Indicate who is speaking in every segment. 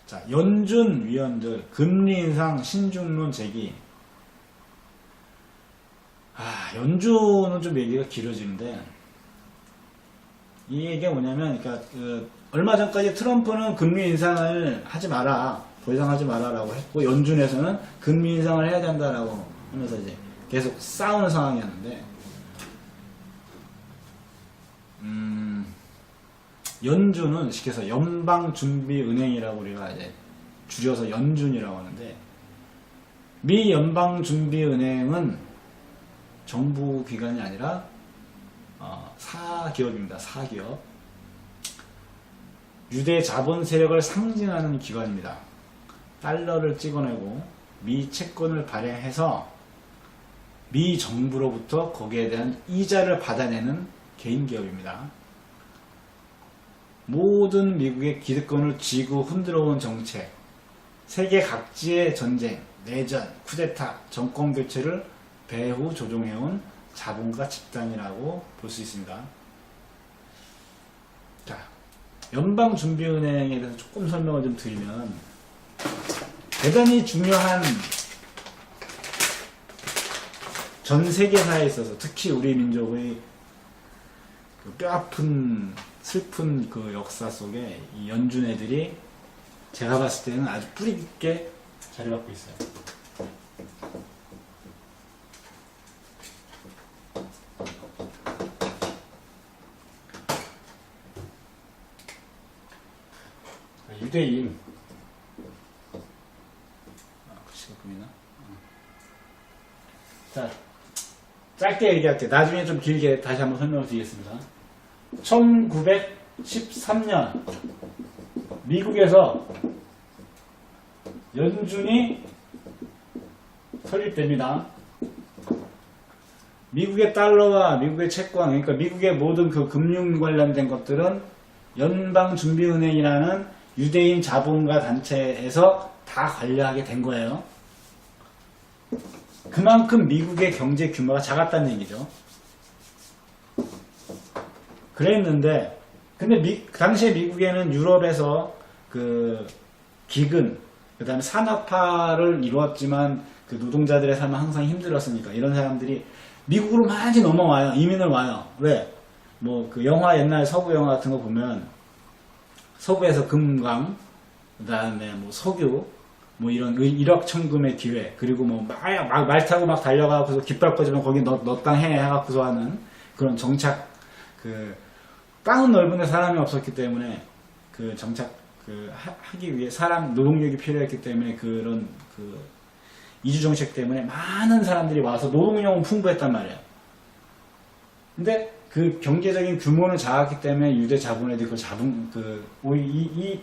Speaker 1: 자, 연준 위원들 금리 인상 신중론 제기. 연준은 좀 얘기가 길어지는데, 이 얘기가 뭐냐면, 그러니까 얼마 전까지 트럼프는 금리 인상을 하지 마라, 더 이상 하지 마라라고 했고, 연준에서는 금리 인상을 해야 된다라고 하면서 이제 계속 싸우는 상황이었는데, 연준은 시켜서 연방준비은행이라고 우리가 이제 줄여서 연준이라고 하는데, 미 연방준비은행은 정부 기관이 아니라 사기업입니다. 사기업. 유대 자본 세력을 상징하는 기관입니다. 달러를 찍어내고 미 채권을 발행해서 미 정부로부터 거기에 대한 이자를 받아내는 개인 기업입니다. 모든 미국의 기득권을 쥐고 흔들어온 정책, 세계 각지의 전쟁, 내전, 쿠데타, 정권 교체를 배후 조종해온 자본가 집단이라고 볼 수 있습니다. 자, 연방준비은행에 대해서 조금 설명을 좀 드리면, 대단히 중요한, 전 세계사에 있어서 특히 우리 민족의 그 뼈아픈 슬픈 그 역사 속에 이 연준 애들이 제가 봤을 때는 아주 뿌리 깊게 자리 잡고 있어요. 유대인, 글씨가 보이나? 자, 짧게 얘기할게요. 나중에 좀 길게 다시 한번 설명을 드리겠습니다. 1913년 미국에서 연준이 설립됩니다. 미국의 달러와 미국의 채권, 그러니까 미국의 모든 그 금융 관련된 것들은 연방준비은행이라는 유대인 자본가 단체에서 다 관리하게 된 거예요. 그만큼 미국의 경제 규모가 작았다는 얘기죠. 그랬는데, 근데 당시에 미국에는 유럽에서 그 기근, 그 다음에 산업화를 이루었지만 그 노동자들의 삶은 항상 힘들었으니까 이런 사람들이 미국으로 많이 넘어와요. 이민을 와요. 왜? 뭐 그 영화, 옛날 서부 영화 같은 거 보면 서부에서 금광, 그 다음에 뭐 석유, 뭐 이런 일확천금의 기회, 그리고 뭐 말 타고 막 달려가고서 깃발 꽂으면 거기 너 땅 해 해갖고서 하는 그런 정착, 그 땅은 넓은데 사람이 없었기 때문에 그 정착 하기 위해 노동력이 필요했기 때문에 그런 그 이주 정책 때문에 많은 사람들이 와서 노동력은 풍부했단 말이에요. 근데 그 경제적인 규모는 작았기 때문에 유대 자본애들이 이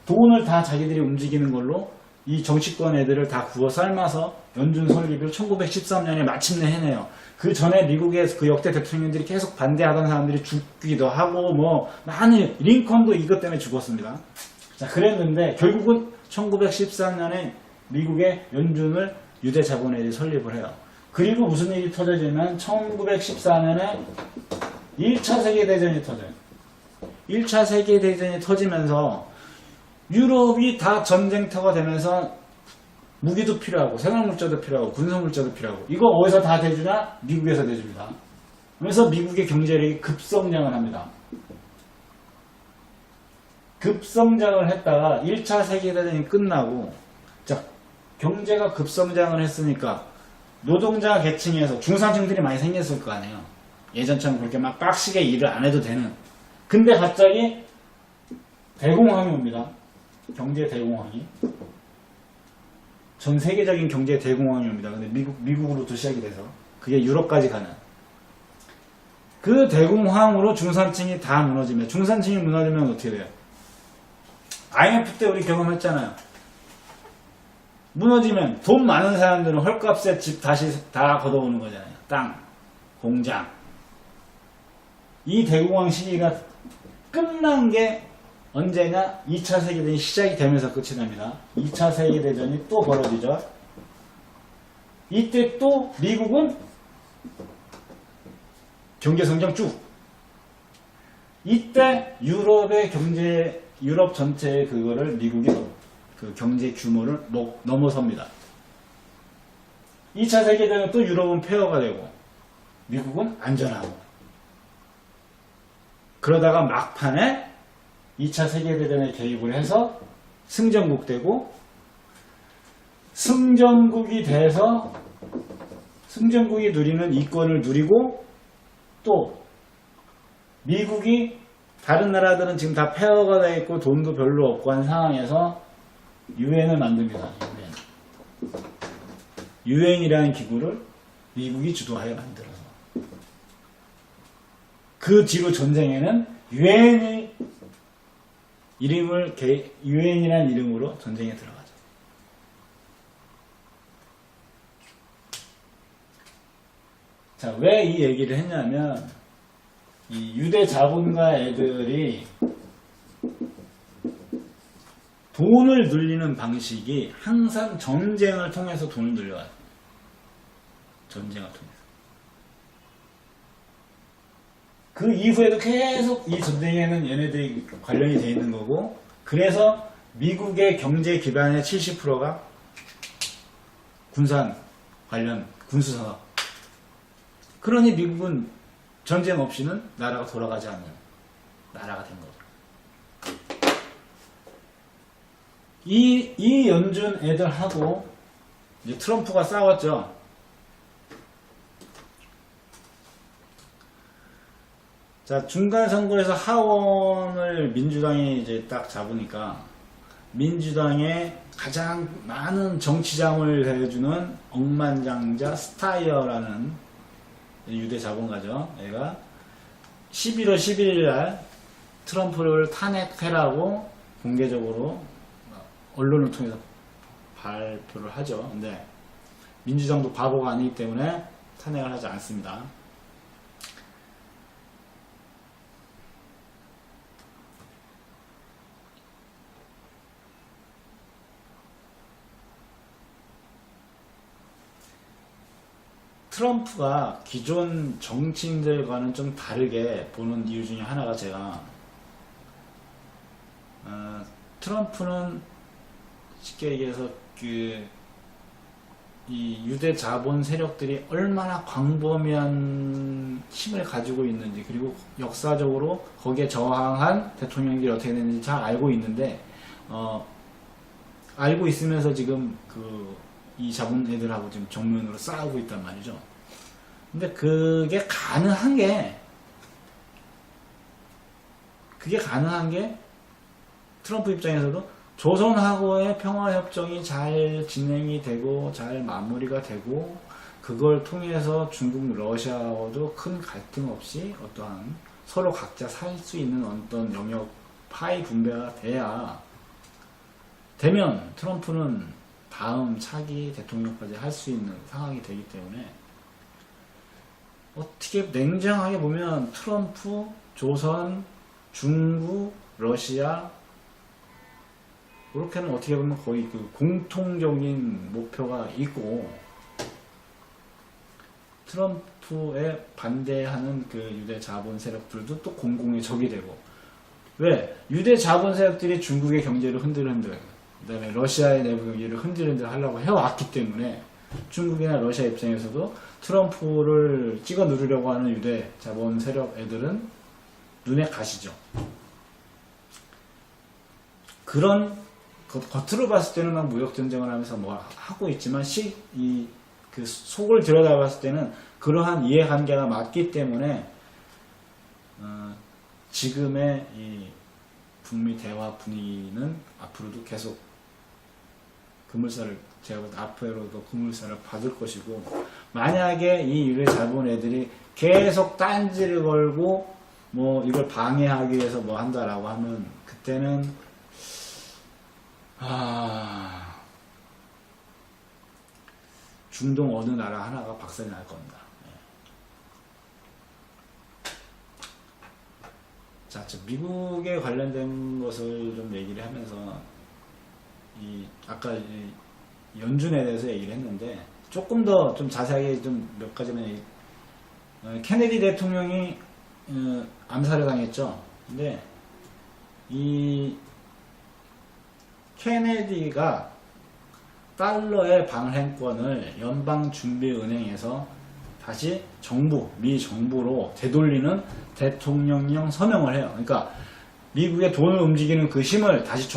Speaker 1: 돈을 다 자기들이 움직이는 걸로 이 정치권 애들을 다 구워 삶아서 연준 설립을 1913년에 마침내 해내요. 그 전에 미국의 그 역대 대통령들이 계속 반대하던 사람들이 죽기도 하고 뭐 많이 링컨도 이것 때문에 죽었습니다. 자, 그랬는데 결국은 1913년에 미국의 연준을 유대 자본애들이 설립을 해요. 그리고 무슨 일이 터져지면 1914년에 1차 세계대전이 터져요. 1차 세계대전이 터지면서 유럽이 다 전쟁터가 되면서 무기도 필요하고 생활물자도 필요하고 군사물자도 필요하고, 이거 어디서 다 대주냐? 미국에서 대줍니다. 그래서 미국의 경제력이 급성장을 합니다. 급성장을 했다가 1차 세계대전이 끝나고, 자, 경제가 급성장을 했으니까 노동자 계층에서 중산층들이 많이 생겼을 거 아니에요. 예전처럼 그렇게 막 빡시게 일을 안 해도 되는. 근데 갑자기 대공황이 옵니다. 경제 대공황이. 전 세계적인 경제 대공황이 옵니다. 근데 미국으로부터 시작이 돼서 그게 유럽까지 가는. 그 대공황으로 중산층이 다 무너지면, 중산층이 무너지면 어떻게 돼요? IMF 때 우리 경험했잖아요. 무너지면 돈 많은 사람들은 헐값에 집 다시 다 걷어오는 거잖아요. 땅, 공장. 이 대공황 시기가 끝난 게 언제냐? 2차 세계대전이 시작이 되면서 끝이 납니다. 2차 세계대전이 또 벌어지죠. 이때 또 미국은 경제성장 쭉. 이때 유럽의 경제 유럽 전체의 그거를 미국이 그 경제 규모를 넘어섭니다. 2차 세계대전 또 유럽은 폐허가 되고 미국은 안전하고, 그러다가 막판에 2차 세계대전에 개입을 해서 승전국 되고, 승전국이 돼서 승전국이 누리는 이권을 누리고, 또 미국이 다른 나라들은 지금 다 폐허가 되어 있고 돈도 별로 없고 한 상황에서 유엔을 만듭니다. 유엔이라는 기구를 미국이 주도하여 만들어서, 그 뒤로 전쟁에는 유엔이라는 이름으로 전쟁에 들어가죠. 자, 왜 이 얘기를 했냐면, 이 유대 자본가 애들이 돈을 늘리는 방식이 항상 전쟁을 통해서 돈을 늘려가요. 전쟁을 통해서. 그 이후에도 계속 이 전쟁에는 얘네들이 관련이 돼 있는 거고, 그래서 미국의 경제 기반의 70%가 군산 관련 군수산업. 그러니 미국은 전쟁 없이는 나라가 돌아가지 않는 나라가 된 거죠. 이 연준 애들하고 이제 트럼프가 싸웠죠. 자, 중간 선거에서 하원을 민주당이 이제 딱 잡으니까, 민주당의 가장 많은 정치자금을 대주는 억만장자 스타이어라는 유대 자본가죠. 얘가 11월 11일 날 트럼프를 탄핵해라고 공개적으로 언론을 통해서 발표를 하죠. 근데 민주당도 바보가 아니기 때문에 탄핵을 하지 않습니다. 트럼프가 기존 정치인들과는 좀 다르게 보는 이유 중에 하나가, 제가 트럼프는 쉽게 얘기해서 이 유대 자본 세력들이 얼마나 광범위한 힘을 가지고 있는지, 그리고 역사적으로 거기에 저항한 대통령들이 어떻게 됐는지 잘 알고 있는데, 알고 있으면서 지금 이 자본 애들하고 지금 정면으로 싸우고 있단 말이죠. 근데 그게 가능한 게 트럼프 입장에서도 조선하고의 평화협정이 잘 진행이 되고 잘 마무리가 되고, 그걸 통해서 중국, 러시아와도 큰 갈등 없이 어떠한 서로 각자 살 수 있는 어떤 영역 파이 분배가 되면 트럼프는 다음 차기 대통령까지 할 수 있는 상황이 되기 때문에, 어떻게 냉정하게 보면 트럼프, 조선, 중국, 러시아, 그렇게는 어떻게 보면 거의 그 공통적인 목표가 있고, 트럼프에 반대하는 그 유대 자본 세력들도 또 공공의 적이 되고, 왜? 유대 자본 세력들이 중국의 경제를 흔들흔들, 그 다음에 러시아의 내부 경제를 흔들흔들 하려고 해왔기 때문에, 중국이나 러시아 입장에서도 트럼프를 찍어 누르려고 하는 유대 자본 세력 애들은 눈에 가시죠. 그런 겉으로 봤을 때는 막 무역 전쟁을 하면서 뭐 하고 있지만, 그 속을 들여다봤을 때는 그러한 이해관계가 맞기 때문에 지금의 이 북미 대화 분위기는 앞으로도 계속 제가 앞으로도 그물살을 받을 것이고, 만약에 이 유대 자본 애들이 계속 딴지를 걸고 뭐 이걸 방해하기 위해서 뭐 한다라고 하면, 그때는 중동 어느 나라 하나가 박살이 날 겁니다. 자, 미국에 관련된 것을 좀 얘기를 하면서, 아까 연준에 대해서 얘기를 했는데, 조금 더 좀 자세하게 좀 몇 가지만 케네디 대통령이 암살을 당했죠. 근데 이 케네디가 달러의 발행권을 연방준비은행에서 다시 미 정부로 되돌리는 대통령령 서명을 해요. 그러니까 미국의 돈을 움직이는 그 힘을 다시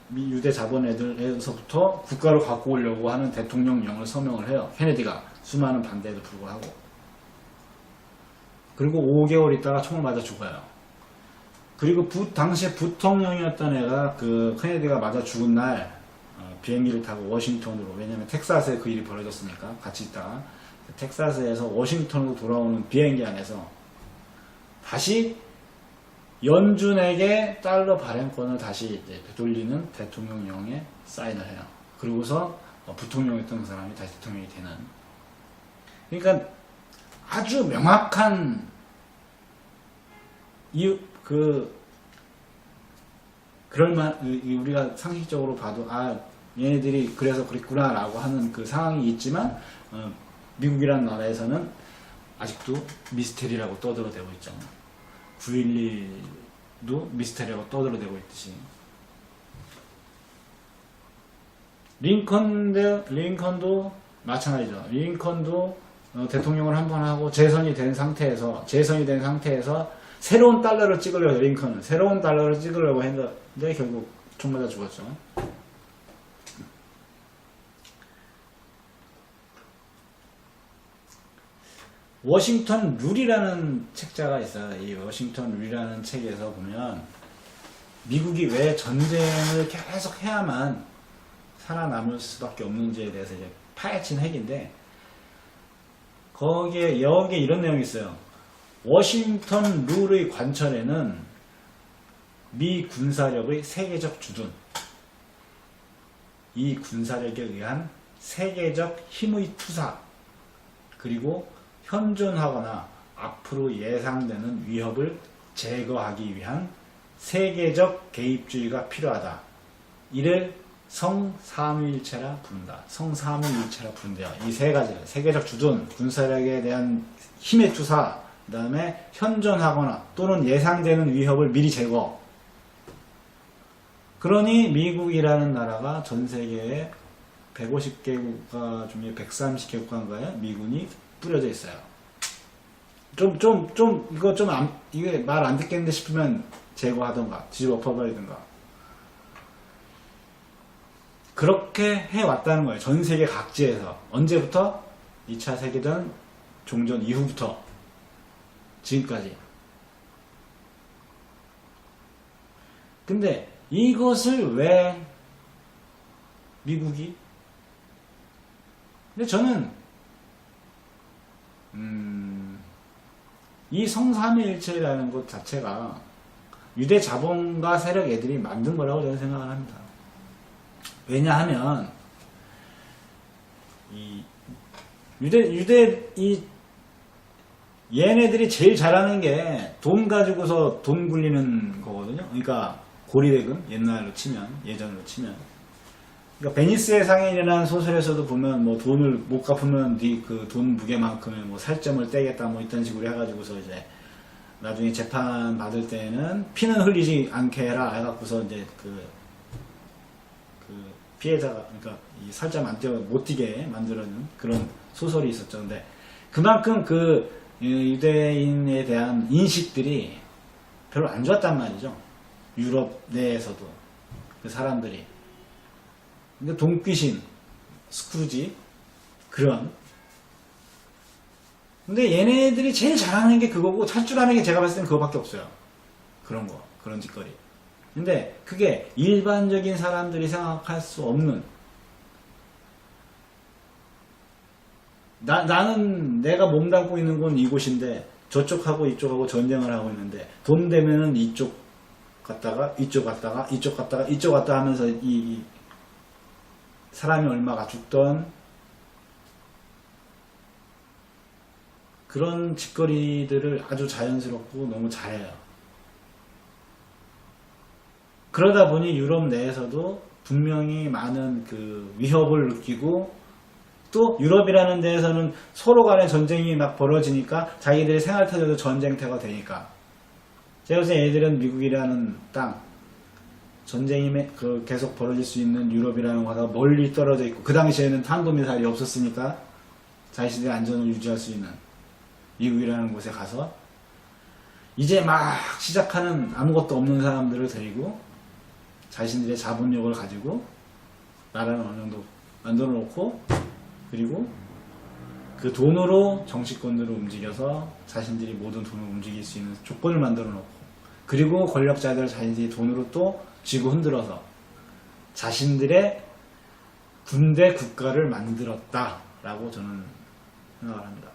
Speaker 1: 미 유대 자본애들에서부터 국가로 갖고 오려고 하는 대통령령을 서명을 해요. 케네디가 수많은 반대에도 불구하고. 그리고 5개월 있다가 총을 맞아 죽어요. 그리고 당시에 부통령이었던 애가 그 케네디가 맞아 죽은 날 비행기를 타고 워싱턴으로, 왜냐면 텍사스에 그 일이 벌어졌으니까 같이 있다가 텍사스에서 워싱턴으로 돌아오는 비행기 안에서 다시 연준에게 달러 발행권을 다시 되돌리는 대통령령에 사인을 해요. 그리고서 부통령이었던 그 사람이 다시 대통령이 되는. 그러니까 아주 명확한 우리가 상식적으로 봐도 얘네들이 그래서 그랬구나 라고 하는 그 상황이 있지만 미국이라는 나라에서는 아직도 미스테리라고 떠들어대고 있잖아. 9.11도 미스테리라고 떠들어대고 있듯이. 링컨도 마찬가지죠. 링컨도 대통령을 한 번 하고 재선이 된 상태에서 새로운 달러를 찍으려고, 링컨은 새로운 달러를 찍으려고 했는데 결국 총 맞아 죽었죠. 워싱턴 룰이라는 책자가 있어요. 이 워싱턴 룰이라는 책에서 보면 미국이 왜 전쟁을 계속 해야만 살아남을 수밖에 없는지에 대해서 이제 파헤친 핵인데, 여기에 이런 내용이 있어요. 워싱턴 룰의 관철에는 미 군사력의 세계적 주둔, 이 군사력에 의한 세계적 힘의 투사, 그리고 현존하거나 앞으로 예상되는 위협을 제거하기 위한 세계적 개입주의가 필요하다. 이를 성삼위일체라 부른다. 성삼위일체라 부른대요. 이 세 가지, 세계적 주둔, 군사력에 대한 힘의 투사, 그 다음에 현존하거나 또는 예상되는 위협을 미리 제거. 그러니 미국이라는 나라가 전 세계에 150개국가 중에 130개국가인가요? 미군이 뿌려져 있어요. 이게 말 안 듣겠는데 싶으면 제거하던가, 뒤집어 엎어버리던가. 그렇게 해왔다는 거예요. 전 세계 각지에서. 언제부터? 2차 세계대전 종전 이후부터 지금까지. 근데 이것을 왜 미국이? 근데 저는 이 성삼위일체라는 것 자체가 유대 자본가 세력 애들이 만든 거라고 저는 생각을 합니다. 왜냐하면 얘네들이 제일 잘하는 게 돈 가지고서 돈 굴리는 거거든요. 그러니까 고리대금, 예전으로 치면. 그러니까 베니스의 상인이라는 소설에서도 보면 뭐 돈을 못 갚으면 그 돈 무게만큼의 뭐 살점을 떼겠다 뭐 이런 식으로 해가지고서 이제 나중에 재판 받을 때는 피는 흘리지 않게 해라 해갖고서 이제 그 피해자가, 그러니까 이 살점 안 떼어 못 뛰게 만들어는 그런 소설이 있었죠. 근데 그만큼 그 유대인에 대한 인식들이 별로 안 좋았단 말이죠. 유럽 내에서도 그 사람들이. 근데 돈귀신, 스크루지, 그런. 근데 얘네들이 제일 잘하는 게 그거고, 탈출하는 게 제가 봤을 때는 그거밖에 없어요. 그런 짓거리. 근데 그게 일반적인 사람들이 생각할 수 없는, 나는 내가 몸담고 있는 건 이곳인데 저쪽하고 이쪽하고 전쟁을 하고 있는데 돈 되면은 이쪽 갔다가 이쪽 갔다가 이쪽 갔다가 이쪽 갔다 하면서 이 사람이 얼마가 죽던 그런 짓거리들을 아주 자연스럽고 너무 잘해요. 그러다 보니 유럽 내에서도 분명히 많은 그 위협을 느끼고, 또 유럽이라는 데에서는 서로 간의 전쟁이 막 벌어지니까 자기들의 생활태도도 전쟁터가 되니까, 제가 봤을 때 얘들은 미국이라는 땅, 전쟁이 계속 벌어질 수 있는 유럽이라는 곳가 멀리 떨어져 있고, 그 당시에는 탄도미사일이 없었으니까 자신들의 안전을 유지할 수 있는 미국이라는 곳에 가서 이제 막 시작하는 아무것도 없는 사람들을 데리고 자신들의 자본력을 가지고 나라를 어느 정도 만들어 놓고, 그리고 그 돈으로 정치권들을 움직여서 자신들이 모든 돈을 움직일 수 있는 조건을 만들어 놓고, 그리고 권력자들 자신들이 돈으로 또 쥐고 흔들어서 자신들의 군대 국가를 만들었다라고 저는 생각을 합니다.